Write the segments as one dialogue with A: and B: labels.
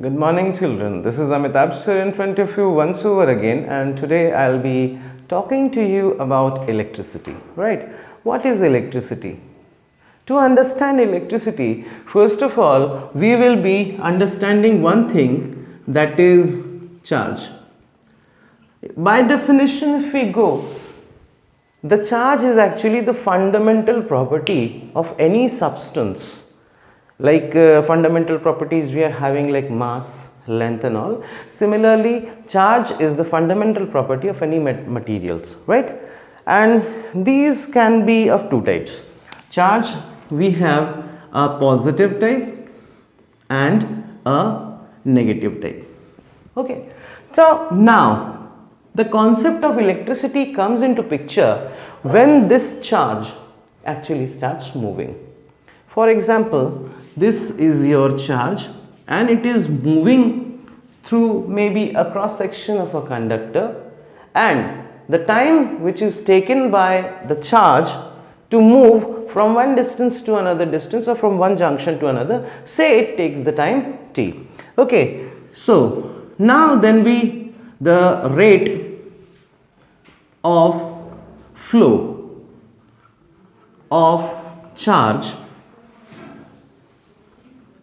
A: Good morning, children. This is Amitabh sir in front of you once over again, and today I'll be talking to you about electricity. Right? What is electricity? To understand electricity, first of all, we will be understanding one thing, that is charge. By definition, if we go, the charge is actually the fundamental property of any substance. Like fundamental properties we are having, like mass, length and all. Similarly, charge is the fundamental property of any materials, right? And these can be of two types. Charge, we have a positive type and a negative type. Okay, so now the concept of electricity comes into picture when this charge actually starts moving. For example, this is your charge and it is moving through maybe a cross section of a conductor, and the time which is taken by the charge to move from one distance to another distance or from one junction to another, say it takes the time t. Okay, so now then the rate of flow of charge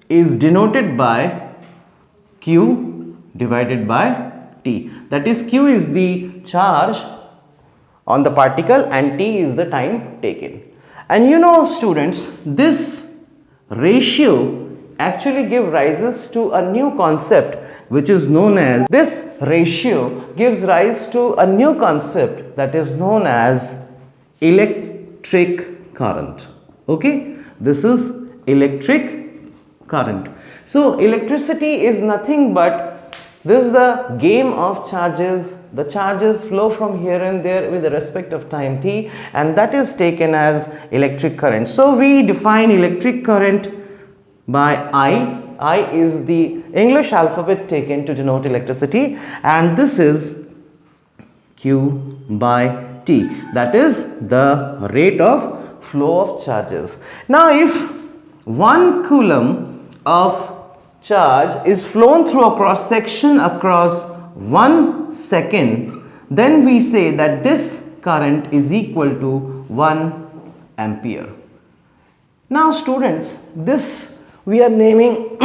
A: is denoted by Q divided by T. That is, Q is the charge on the particle and T is the time taken. And you know, students, this ratio actually gives rise to a new concept which is known as, this ratio gives rise to a new concept that is known as electric current. Okay, this is electric current. So electricity is nothing but this is the game of charges. The charges flow from here and there with the respect of time t, and that is taken as electric current. So we define electric current by I. I is the English alphabet taken to denote electricity, and this is Q by T. That is the rate of flow of charges. Now if 1 coulomb of charge is flown through a cross section across 1 second, then we say that this current is equal to 1 ampere. Now students, this we are naming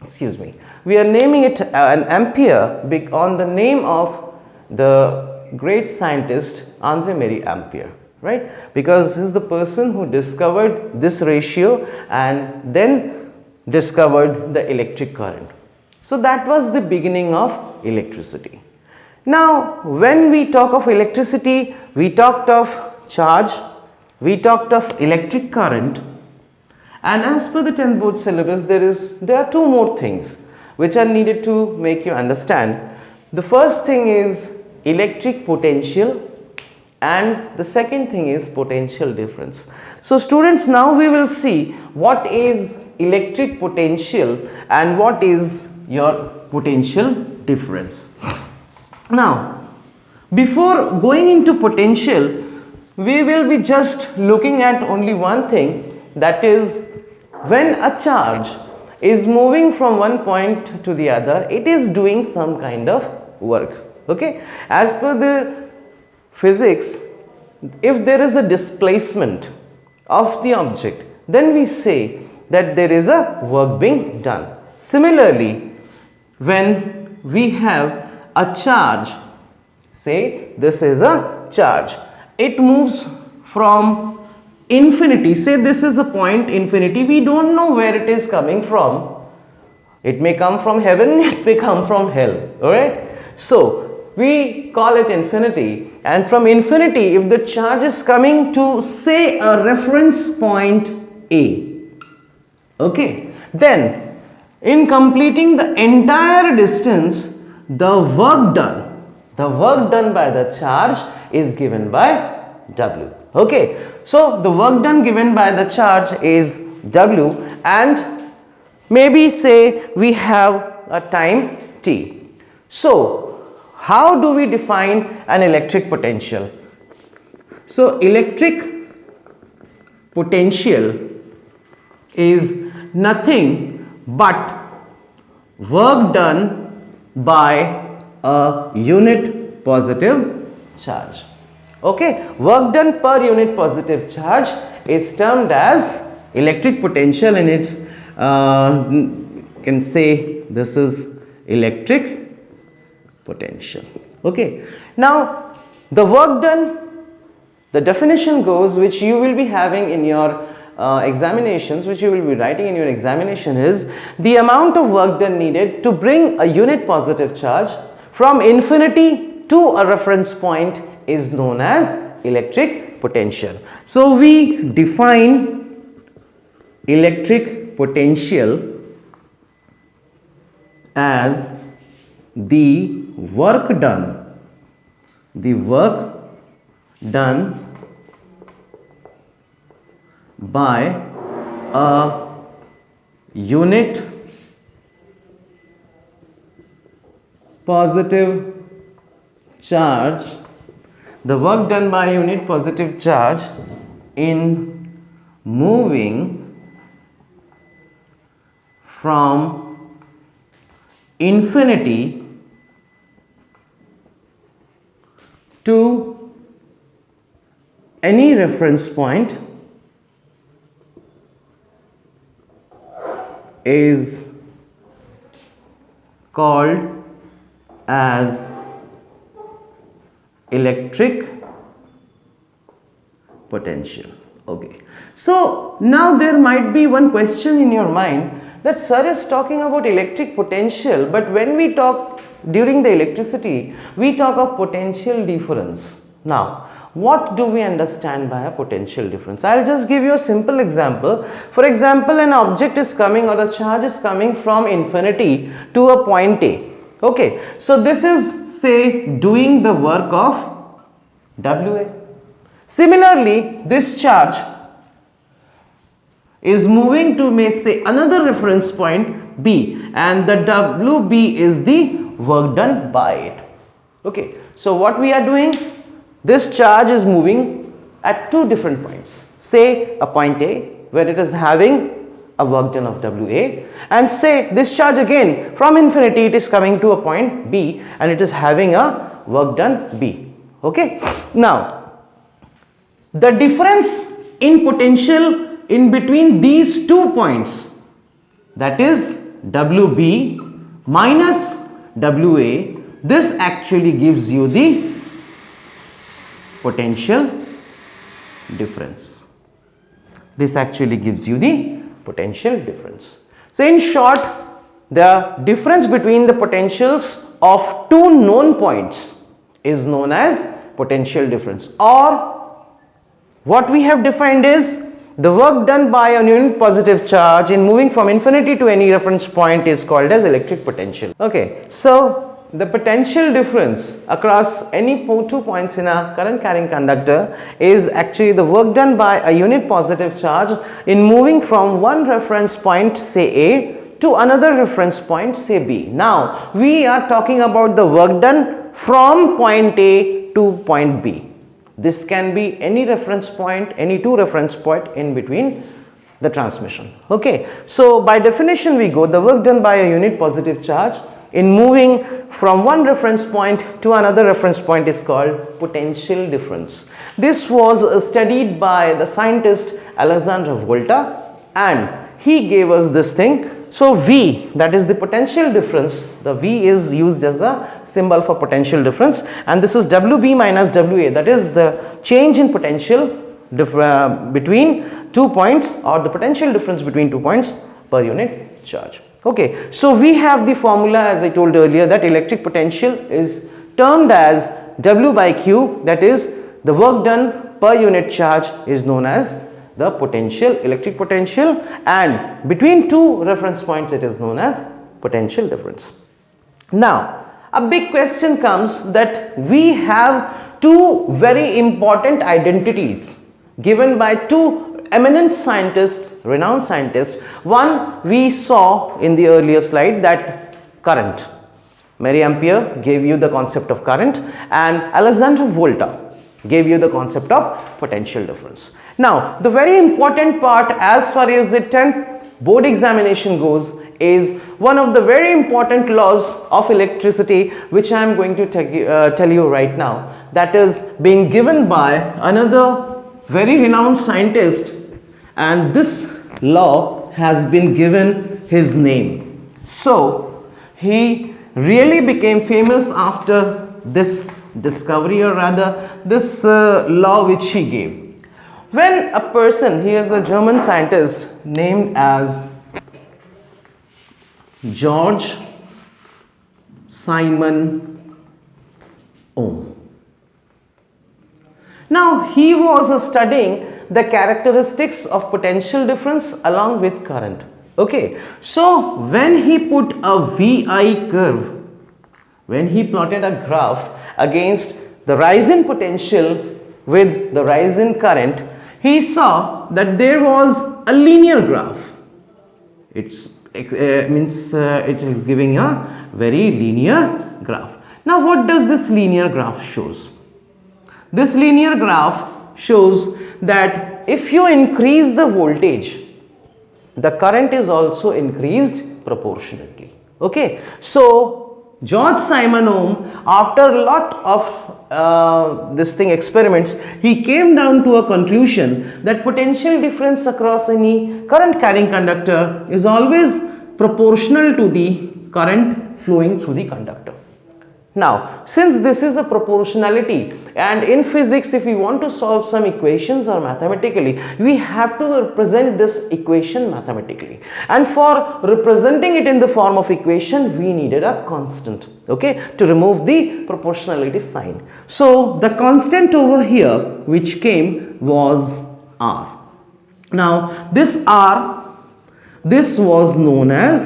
A: excuse me, we are naming it an ampere on the name of the great scientist Andre Marie Ampere, right? Because he is the person who discovered this ratio and then discovered the electric current. So that was the beginning of electricity. Now when we talk of electricity, we talked of charge, we talked of electric current, and as per the 10th board syllabus, there are two more things which are needed to make you understand. The first thing is electric potential and the second thing is potential difference. So students, now we will see what is electric potential and what is your potential difference. Now before going into potential, we will be just looking at only one thing, that is, when a charge is moving from one point to the other, it is doing some kind of work. Okay, as per the physics, if there is a displacement of the object, then we say that there is a work being done. Similarly, when we have a charge, say this is a charge, it moves from infinity, say this is a point infinity, we don't know where it is coming from. It may come from heaven, it may come from hell, alright? So we call it infinity, and from infinity, if the charge is coming to, say, a reference point A, okay, then in completing the entire distance, the work done by the charge is given by W. Okay, so the work done given by the charge is W, and maybe say we have a time t. So how do we define an electric potential? So electric potential is nothing but work done by a unit positive charge. Okay, work done per unit positive charge is termed as electric potential, and it's can say this is electric potential. Okay, now the work done, the definition goes, which you will be having in your examinations, which you will be writing in your examination, is the amount of work done needed to bring a unit positive charge from infinity to a reference point is known as electric potential. So we define electric potential as the work done by a unit positive charge, the work done by a unit positive charge in moving from infinity to any reference point is called as electric potential. Okay, so now there might be one question in your mind that sir is talking about electric potential, but when we talk during the electricity, we talk of potential difference. Now, what do we understand by a potential difference? I'll just give you a simple example. For example, an object is coming, or a charge is coming from infinity to a point A. Okay, so this is, say, doing the work of WA. Similarly, this charge is moving to, may say, another reference point B, and the WB is the work done by it. Okay, so what we are doing, this charge is moving at two different points, say a point A where it is having a work done of WA, and say this charge again from infinity it is coming to a point B and it is having a work done B. Okay, now the difference in potential in between these 2 points, that is WB minus WA, this actually gives you the potential difference. This actually gives you the potential difference. So in short, the difference between the potentials of two known points is known as potential difference, or what we have defined is the work done by a unit positive charge in moving from infinity to any reference point is called as electric potential. Okay, so the potential difference across any 2 points in a current carrying conductor is actually the work done by a unit positive charge in moving from one reference point, say A, to another reference point, say B. Now we are talking about the work done from point A to point B. This can be any reference point, any two reference point in between the transmission. Okay, so by definition we go, the work done by a unit positive charge in moving from one reference point to another reference point is called potential difference. This was studied by the scientist Alexander Volta, and he gave us this thing. So V, that is the potential difference, the V is used as the symbol for potential difference, and this is WB minus WA, that is the change in potential between 2 points, or the potential difference between 2 points per unit charge. Okay, so we have the formula, as I told earlier, that electric potential is termed as W by Q, that is the work done per unit charge is known as the potential, electric potential, and between two reference points it is known as potential difference. Now a big question comes that we have two very important identities given by two eminent scientists, renowned scientists. One we saw in the earlier slide, that current. Mary Ampere gave you the concept of current, and Alexander Volta gave you the concept of potential difference. Now the very important part as far as the 10th board examination goes is one of the very important laws of electricity, which I am going to tell you right now. That is being given by another very renowned scientist, and this law has been given his name. So he really became famous after this discovery, or rather this law which he gave. When a person, he is a German scientist named as George Simon Ohm. Now he was studying the characteristics of potential difference along with current. Okay, so when he put a VI curve, when he plotted a graph against the rise in potential with the rise in current, he saw that there was a linear graph. It is giving a very linear graph. Now what does this linear graph shows? This linear graph shows that if you increase the voltage, the current is also increased proportionately. Okay, so George Simon Ohm, after a lot of experiments, he came down to a conclusion that potential difference across any current carrying conductor is always proportional to the current flowing through the conductor. Now, since this is a proportionality, and in physics if we want to solve some equations or mathematically, we have to represent this equation mathematically, and for representing it in the form of equation we needed a constant, okay, to remove the proportionality sign. So the constant over here which came was R. Now this R, this was known as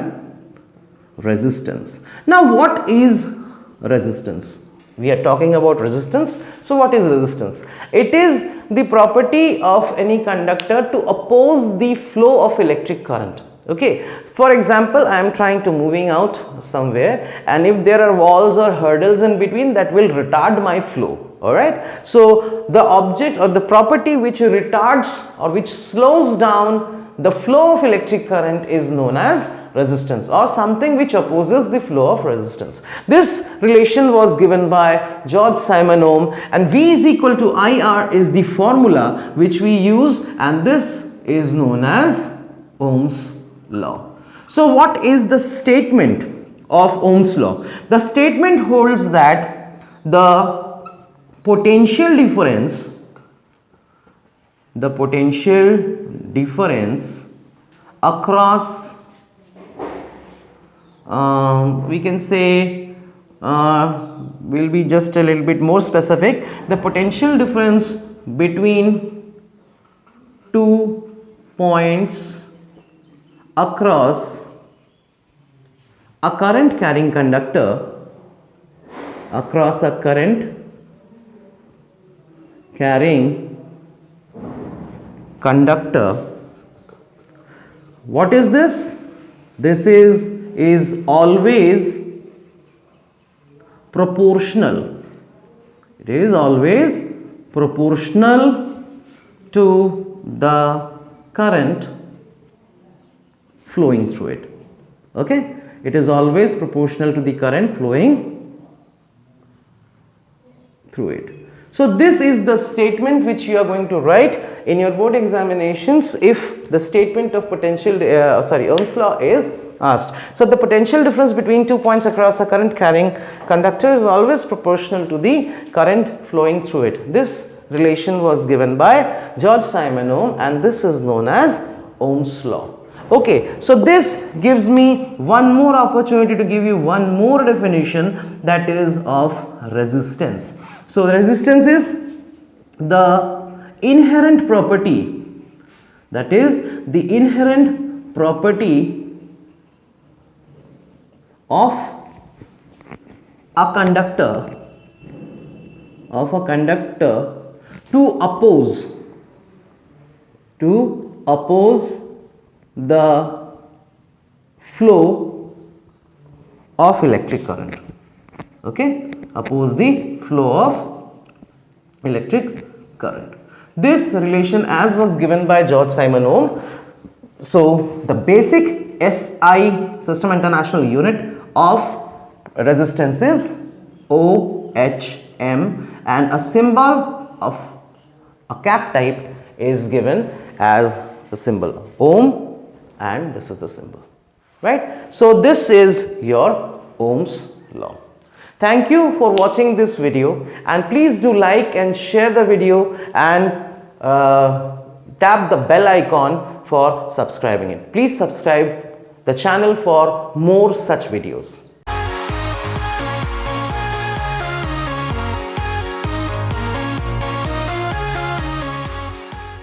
A: resistance. Now what is resistance? We are talking about resistance. So what is resistance? It is the property of any conductor to oppose the flow of electric current. Okay, for example, I am trying to moving out somewhere, and if there are walls or hurdles in between, that will retard my flow. Alright, so the object or the property which retards or which slows down the flow of electric current is known as resistance, or something which opposes the flow of resistance. This relation was given by George Simon Ohm, and V is equal to IR is the formula which we use, and this is known as Ohm's law. So what is the statement of Ohm's law? The statement holds that the potential difference across we can say will be just a little bit more specific. The potential difference between 2 points across a current carrying conductor, what is this? This is always proportional. It is always proportional to the current flowing through it. Okay, it is always proportional to the current flowing through it. So this is the statement which you are going to write in your board examinations if the statement of Ohm's law is asked. So the potential difference between 2 points across a current carrying conductor is always proportional to the current flowing through it. This relation was given by George Simon Ohm, and this is known as Ohm's law. Okay, so this gives me one more opportunity to give you one more definition, that is of resistance. So resistance is the inherent property, that is the inherent property of a conductor to oppose the flow of electric current. Okay, oppose the flow of electric current. This relation as was given by George Simon Ohm. So the basic SI, System International Unit of resistance is OHM, and a symbol of a cap type is given as the symbol ohm, and this is the symbol, right? So this is your Ohm's law. Thank you for watching this video, and please do like and share the video, and tap the bell icon for subscribing it. Please subscribe the channel for more such videos.